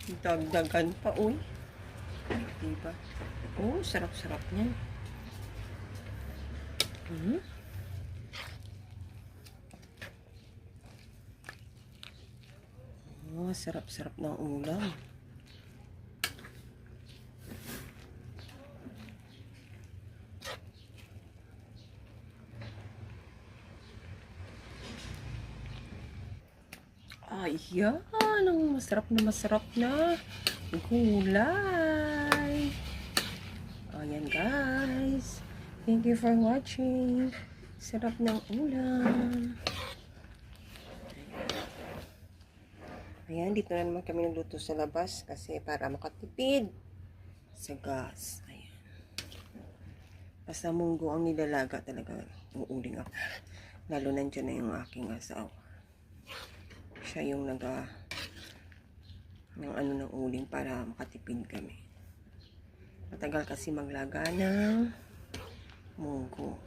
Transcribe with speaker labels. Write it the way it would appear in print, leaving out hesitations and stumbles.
Speaker 1: Dagdagan pa, uy. Diba? Oh, sarap-sarap niyan. Hmm? Oh, sarap-sarap ng ulam. Ayan, ang masarap na gulay. Ayan guys, thank you for watching. Sarap ng ulam. Ayan, dito na naman kami nagluto sa labas kasi para makatipid sa gas. Ayan. Basta munggo ang nilalaga talaga, uuling ako. Lalo nandiyan na yung aking asawa. Siya yung ng ano ng uling para makatipid kami. Matagal kasi maglaga ng munggo.